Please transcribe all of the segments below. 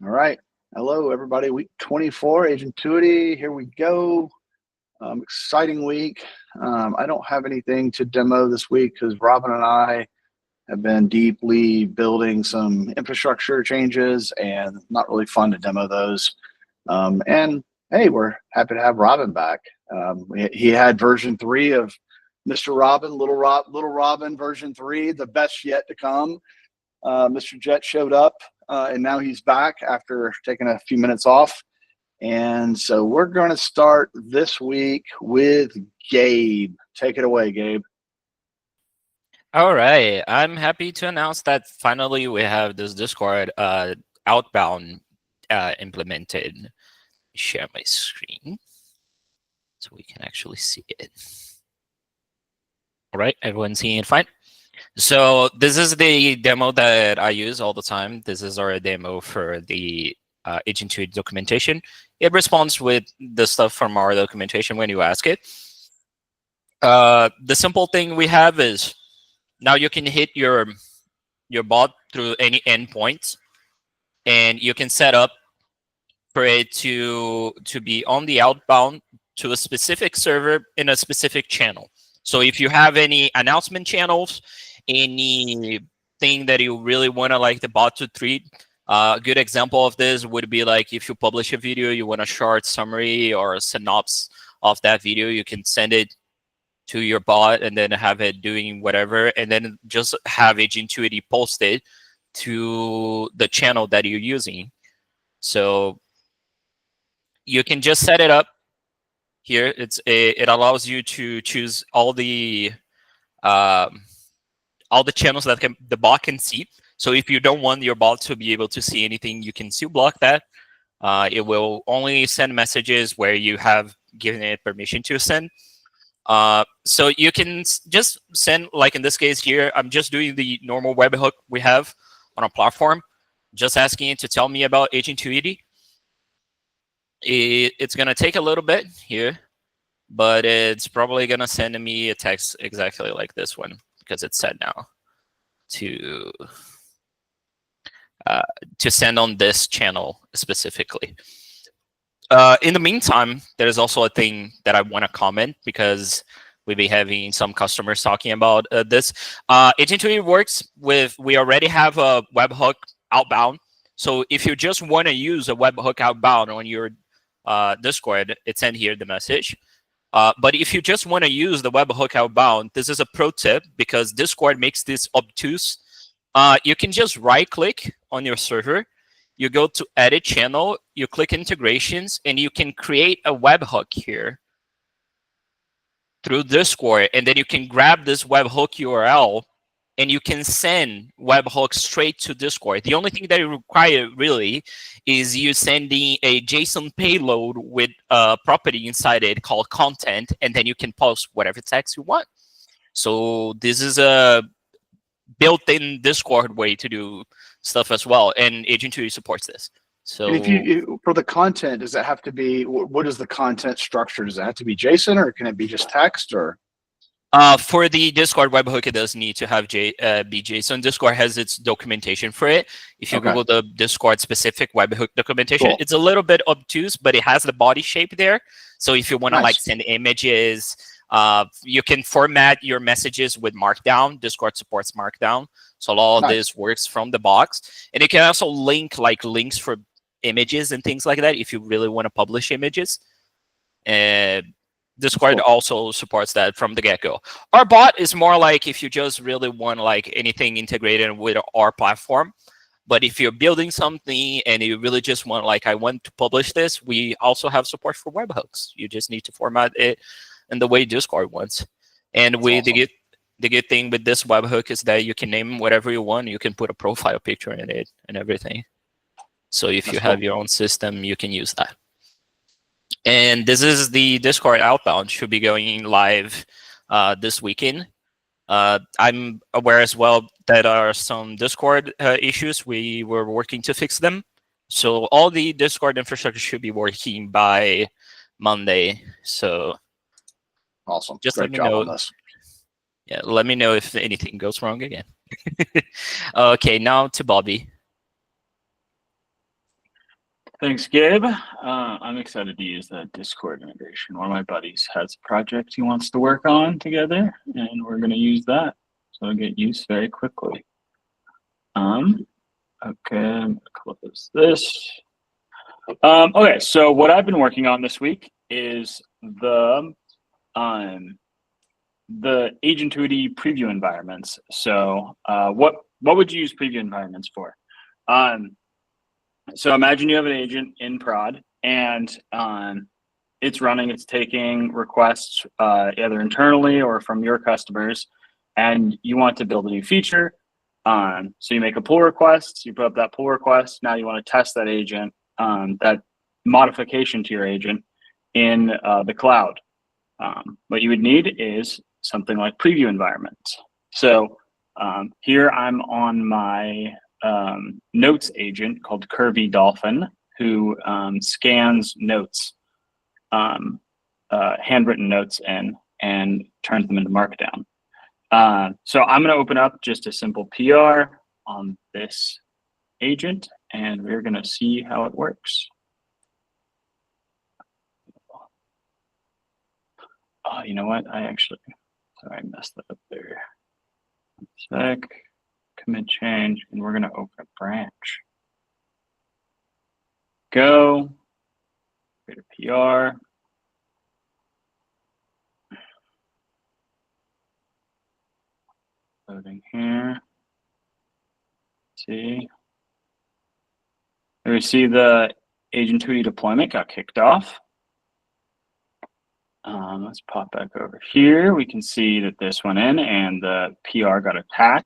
All right. Hello, everybody. Week 24, Agentuity. Here we go. Exciting week. I don't have anything to demo this week because Robin and I have been deeply building some infrastructure changes and not really fun to demo those. And hey, we're happy to have Robin back. He had version 3 of Mr. Robin, Little Robin version 3, the best yet to come. Mr. Jet showed up, and now he's back after taking a few minutes off. And so we're going to start this week with Gabe. Take it away, Gabe. All right. I'm happy to announce that finally we have this Discord outbound implemented. Share my screen so we can actually see it. All right, everyone seeing it fine? So this is the demo that I use all the time. This is our demo for the Agentuity documentation. It responds with the stuff from our documentation when you ask it. The simple thing we have is now you can hit your bot through any endpoints, and you can set up for it to be on the outbound to a specific server in a specific channel. So if you have any announcement channels, anything that you really want to like the bot to treat, a good example of this would be like if you publish a video, you want a short summary or a synopsis of that video, you can send it to your bot and then have it doing whatever, and then just have Agentuity posted to the channel that you're using. So you can just set it up here. It allows you to choose all the channels that the bot can see. So if you don't want your bot to be able to see anything, you can still block that. It will only send messages where you have given it permission to send. So you can just send, like in this case here, I'm just doing the normal webhook we have on a platform, just asking it to tell me about Agentuity. It's going to take a little bit here, but it's probably going to send me a text exactly like this one because it's set now to send on this channel specifically. In the meantime, there's also a thing that I want to comment because we've been having some customers talking about this. Agentuity works with, we already have a webhook outbound. So if you just want to use a webhook outbound on your Discord, it's in here, the message. But if you just want to use the webhook outbound, this is a pro tip because Discord makes this obtuse. You can just right click on your server. You go to edit channel, you click integrations, and you can create a webhook here through Discord. And then you can grab this webhook URL and you can send webhooks straight to Discord. The only thing that you require really is you sending a JSON payload with a property inside it called content, and then you can post whatever text you want. So this is a built-in Discord way to do stuff as well, and Agentuity supports this. So and if you for the content, does it have to be, what is the content structure? Does it have to be JSON or can it be just text? Or for the Discord webhook, it does need to have be JSON. Discord has its documentation for it. If you Google the Discord specific webhook documentation, it's a little bit obtuse, but it has the body shape there. So if you want to like send images, you can format your messages with Markdown. Discord supports Markdown. So all of this works from the box. And you can also link like links for images and things like that if you really want to publish images. Discord also supports that from the get-go. Our bot is more like if you just really want like anything integrated with our platform. But if you're building something and you really just want like, I want to publish this, we also have support for webhooks. You just need to format it in the way Discord wants. And the good thing with this webhook is that you can name whatever you want. You can put a profile picture in it and everything. So if you have your own system, you can use that. And this is the Discord outbound, should be going live this weekend. I'm aware as well that there are some Discord issues. We were working to fix them. So all the Discord infrastructure should be working by Monday. So awesome. Just Great let me job know. On this. Yeah, let me know if anything goes wrong again. Okay, now to Bobby. Thanks, Gabe. I'm excited to use that Discord integration. One of my buddies has a project he wants to work on together, and we're going to use that. So it'll get used very quickly. Okay, I'm going to close this. Okay, so what I've been working on this week is the Agentuity preview environments. So what would you use preview environments for? So imagine you have an agent in prod, and it's running, it's taking requests either internally or from your customers, and you want to build a new feature. So you make a pull request, you put up that pull request, now you want to test that agent, that modification to your agent in the cloud. What you would need is something like preview environments. So here I'm on my notes agent called Curvy Dolphin, who scans notes, handwritten notes in, and turns them into Markdown. So I'm going to open up just a simple PR on this agent, and we're going to see how it works. Oh, you know what? Sorry, I messed that up there. One sec. Commit change, and we're going to open a branch. Go. Create a PR. Loading here. See. There we see the Agentuity deployment got kicked off. Let's pop back over here. We can see that this went in and the PR got attached.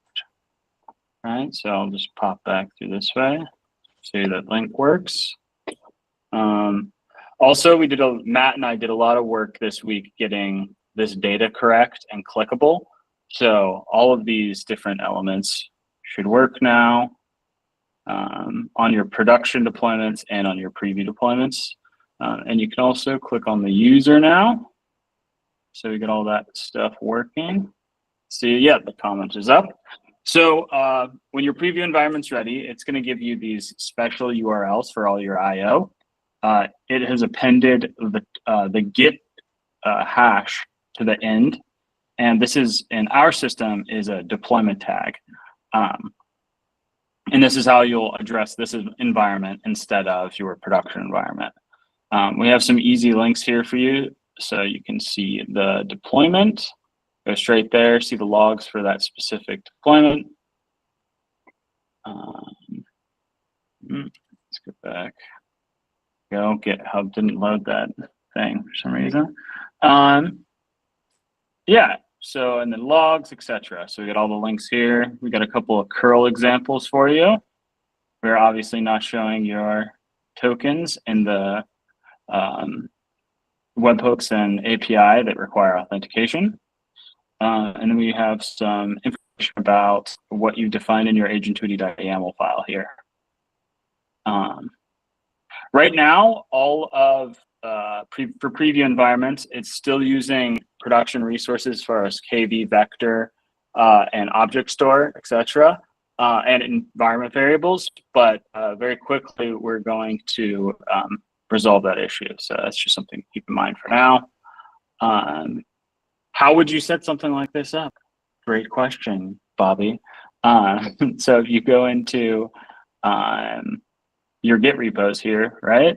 Right, so I'll just pop back through this way. See that link works. Also, Matt and I did a lot of work this week getting this data correct and clickable. So all of these different elements should work now on your production deployments and on your preview deployments. And you can also click on the user now. So we get all that stuff working. See, yeah, the comment is up. So when your preview environment's ready, it's going to give you these special URLs for all your I/O. It has appended the Git hash to the end, and this is in our system is a deployment tag, and this is how you'll address this environment instead of your production environment. We have some easy links here for you, so you can see the deployment. Go straight there, see the logs for that specific deployment. Let's go back. Go, GitHub didn't load that thing for some reason. Yeah, so, and then logs, etc. So we got all the links here. We got a couple of curl examples for you. We're obviously not showing your tokens in the webhooks and API that require authentication. And then we have some information about what you define in your agentuity.yaml file here. Right now, all of for preview environments, it's still using production resources for us, KV, vector, and object store, etc., and environment variables. But very quickly, we're going to resolve that issue. So that's just something to keep in mind for now. How would you set something like this up? Great question, Bobby. So if you go into your Git repos here, right?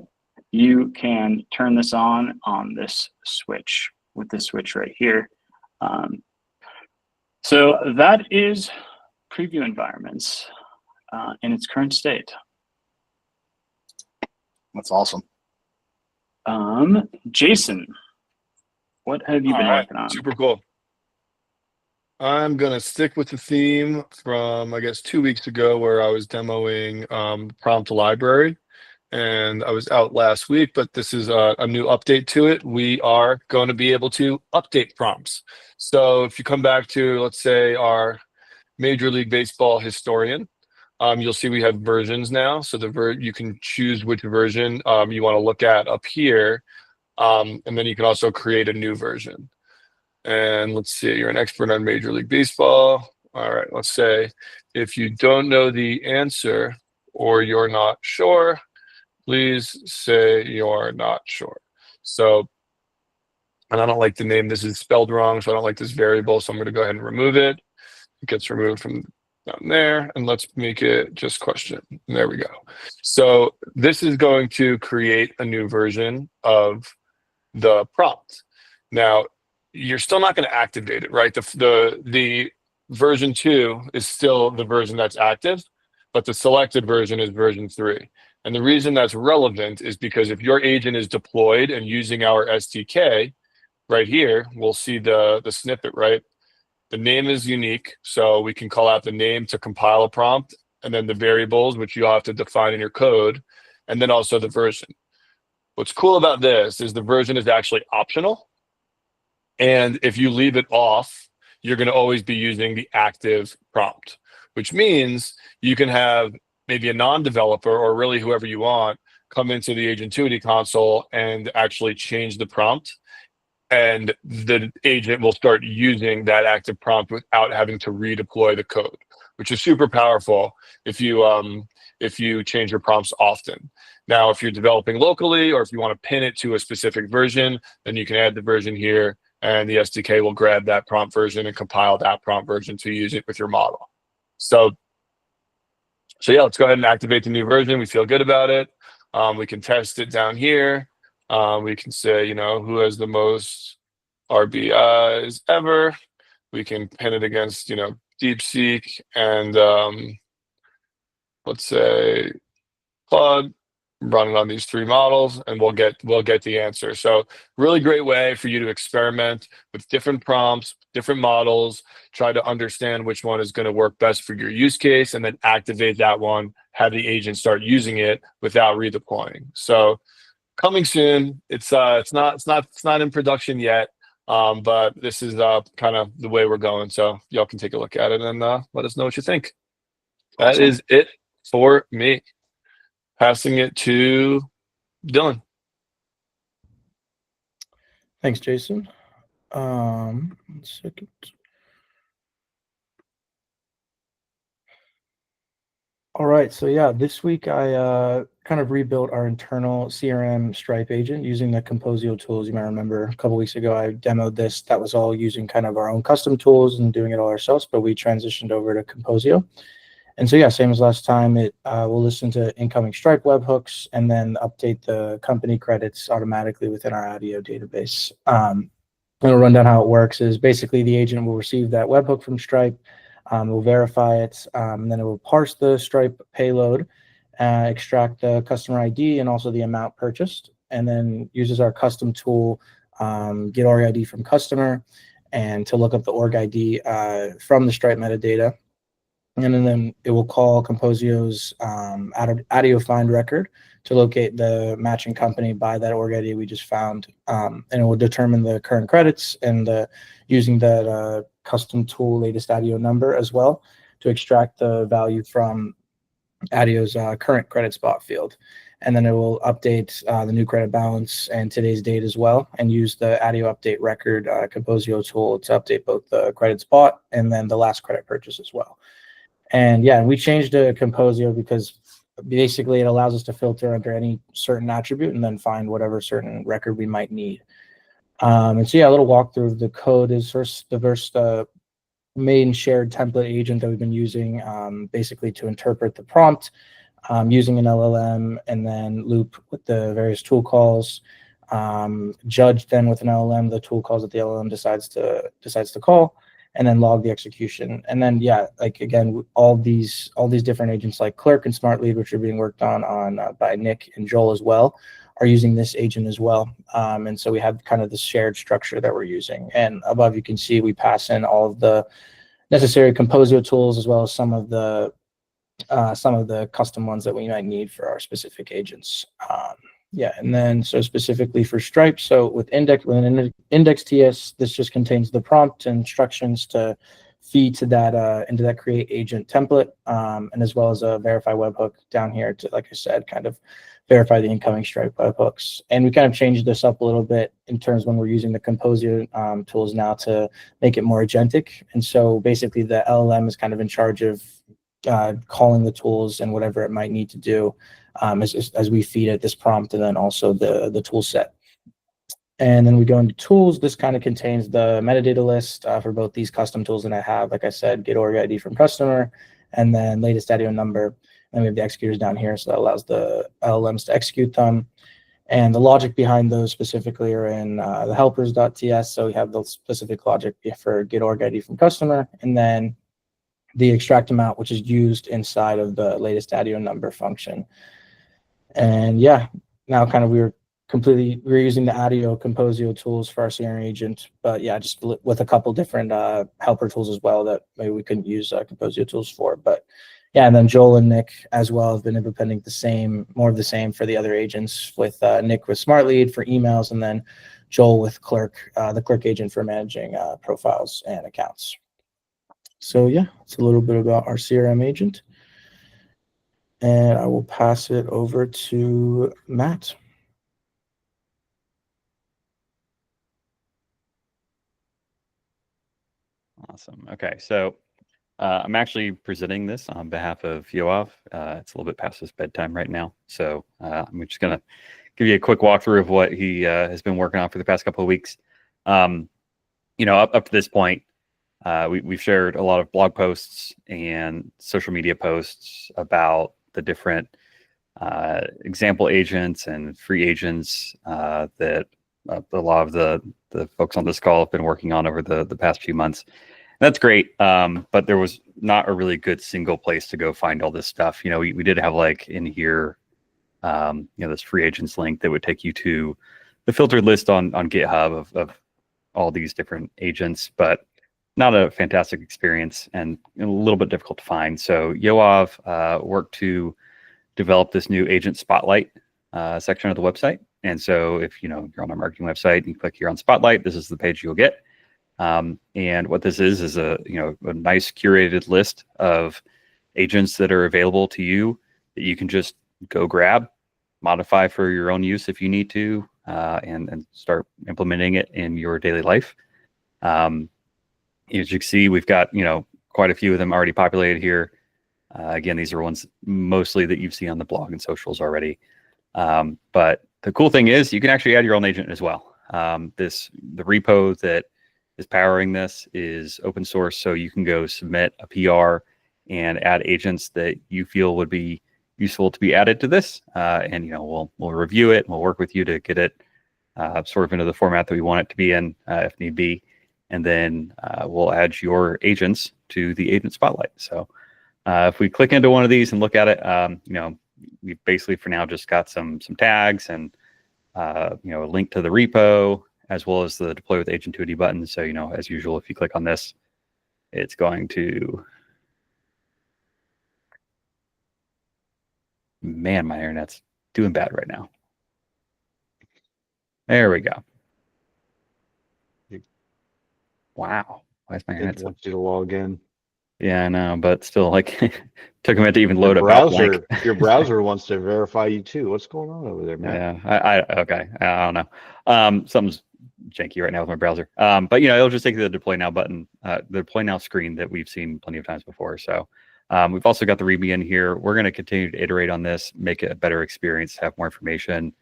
You can turn this on this switch with this switch right here. So that is preview environments in its current state. That's awesome. Jason, what have you been working on? Super cool. I'm going to stick with the theme from, I guess, 2 weeks ago where I was demoing Prompt Library. And I was out last week, but this is a new update to it. We are going to be able to update prompts. So if you come back to, let's say, our Major League Baseball historian, you'll see we have versions now. So you can choose which version you want to look at up here. And then you can also create a new version. And let's see, you're an expert on Major League Baseball. All right, let's say if you don't know the answer or you're not sure, Please say you're not sure. So, and I don't like the name. This is spelled wrong, so I don't like this variable. So I'm going to go ahead and remove it. It gets removed from down there, and let's make it just question. And there we go. So this is going to create a new version of the prompt. Now, you're still not going to activate it, right? The version 2 is still the version that's active, but the selected version is version 3. And the reason that's relevant is because if your agent is deployed and using our SDK, right here, we'll see the snippet, right? The name is unique, so we can call out the name to compile a prompt, and then the variables, which you'll have to define in your code, and then also the version. What's cool about this is the version is actually optional. And if you leave it off, you're going to always be using the active prompt, which means you can have maybe a non-developer or really whoever you want come into the Agentuity console and actually change the prompt. And the agent will start using that active prompt without having to redeploy the code, which is super powerful if you change your prompts often. Now, if you're developing locally or if you want to pin it to a specific version, then you can add the version here, and the SDK will grab that prompt version and compile that prompt version to use it with your model. So yeah, let's go ahead and activate the new version. We feel good about it. We can test it down here. We can say, you know, who has the most RBIs ever. We can pin it against, you know, DeepSeek and let's say Claude, running on these 3 models, and we'll get the answer. So really great way for you to experiment with different prompts, different models, try to understand which one is going to work best for your use case, and then activate that one, have the agent start using it without redeploying. So coming soon. It's not in production yet, but this is kind of the way we're going. So y'all can take a look at it and let us know what you think. That Awesome. is it for me. Passing it to Dylan. Thanks, Jason. 1 second. All right, so yeah, this week I kind of rebuilt our internal CRM Stripe agent using the Composio tools. You might remember a couple weeks ago I demoed this. That was all using kind of our own custom tools and doing it all ourselves, but we transitioned over to Composio. And so yeah, same as last time, it will listen to incoming Stripe webhooks and then update the company credits automatically within our ADIO database. And I'll run down how it works is basically the agent will receive that webhook from Stripe. We'll verify it, and then it will parse the Stripe payload, extract the customer ID and also the amount purchased, and then uses our custom tool, get org ID from customer, and to look up the org ID from the Stripe metadata. And then it will call Composio's ADIO find record to locate the matching company by that org ID we just found, and it will determine the current credits and using that custom tool latest ADIO number as well to extract the value from ADIO's current credit spot field. And then it will update the new credit balance and today's date as well, and use the ADIO update record Composio tool to update both the credit spot and then the last credit purchase as well. And yeah, we changed to Composio because basically it allows us to filter under any certain attribute and then find whatever certain record we might need. And so yeah, a little walkthrough of the code is the first main shared template agent that we've been using basically to interpret the prompt using an LLM, and then loop with the various tool calls, judge then with an LLM the tool calls that the LLM decides to call, and then log the execution. And then yeah, like again, all these different agents like Clerk and Smart Lead, which are being worked on by Nick and Joel as well, are using this agent as well. And so we have kind of this shared structure that we're using. And above you can see we pass in all of the necessary Composio tools as well as some of the custom ones that we might need for our specific agents. Yeah, and then so specifically for Stripe, so with index TS, this just contains the prompt and instructions to feed to that into that create agent template, and as well as a verify webhook down here to, like I said, kind of verify the incoming Stripe webhooks. And we kind of changed this up a little bit in terms when we're using the Composio tools now to make it more agentic. And so basically the LLM is kind of in charge of calling the tools and whatever it might need to do as we feed it this prompt and then also the tool set. And then we go into tools. This kind of contains the metadata list for both these custom tools that I have. Like I said, get org ID from customer, and then latest ADIO number. And we have the executors down here, so that allows the LLMs to execute them. And the logic behind those specifically are in the helpers.ts. So we have the specific logic for get org ID from customer, and then the extract amount, which is used inside of the latest ADIO number function. And yeah, now kind of we're using the ADIO Composio tools for our CRM agent, but yeah, just with a couple different helper tools as well that maybe we couldn't use Composio tools for. But yeah, and then Joel and Nick as well have been implementing more of the same for the other agents, with Nick with Smart Lead for emails, and then Joel with Clerk, the Clerk agent for managing profiles and accounts. So yeah, it's a little bit about our CRM agent. And I will pass it over to Matt. Awesome. Okay, so I'm actually presenting this on behalf of Yoav. It's a little bit past his bedtime right now, so I'm just gonna give you a quick walkthrough of what he has been working on for the past couple of weeks. You know, up to this point, we've shared a lot of blog posts and social media posts about the different example agents and free agents that a lot of the folks on this call have been working on over the past few months. And that's great, but there was not a really good single place to go find all this stuff. You know, we did have like in here, you know, this free agents link that would take you to the filtered list on GitHub of all these different agents, but not a fantastic experience and a little bit difficult to find. So Yoav worked to develop this new agent spotlight section of the website. And so if you're on our marketing website and you click here on Spotlight, this is the page you'll get. And what this is a nice curated list of agents that are available to you that you can just go grab, modify for your own use if you need to, and start implementing it in your daily life. As you can see, we've got quite a few of them already populated here. Again, these are ones mostly that you've seen on the blog and socials already. But the cool thing is you can actually add your own agent as well. The repo that is powering this is open source, so you can go submit a PR and add agents that you feel would be useful to be added to this. And we'll review it and we'll work with you to get it sort of into the format that we want it to be in, if need be. And then we'll add your agents to the agent spotlight. So if we click into one of these and look at it, we've basically for now just got some tags and a link to the repo, as well as the deploy with Agentuity button. So as usual, if you click on this, it's going to, man, my internet's doing bad right now. There we go. Wow, why is my internet? It wants you to log in. Yeah, I know, but still, like, took a minute to even load Your up. browser, your browser wants to verify you too. What's going on over there, man? Yeah, okay, I don't know. Something's janky right now with my browser. But it'll just take the deploy now button, the deploy now screen that we've seen plenty of times before. So we've also got the README in here. We're going to continue to iterate on this, make it a better experience, have more information.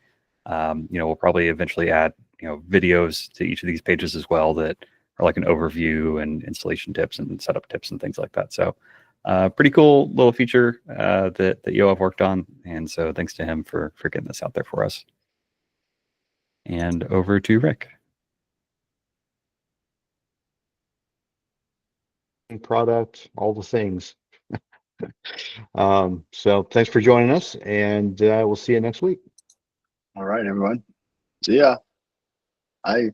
We'll probably eventually add videos to each of these pages as well that are like an overview and installation tips and setup tips and things like that. So pretty cool little feature that Yoav worked on. And so thanks to him for getting this out there for us. And over to Rick. Product, all the things. So thanks for joining us, and we'll see you next week. All right, everyone. See ya. I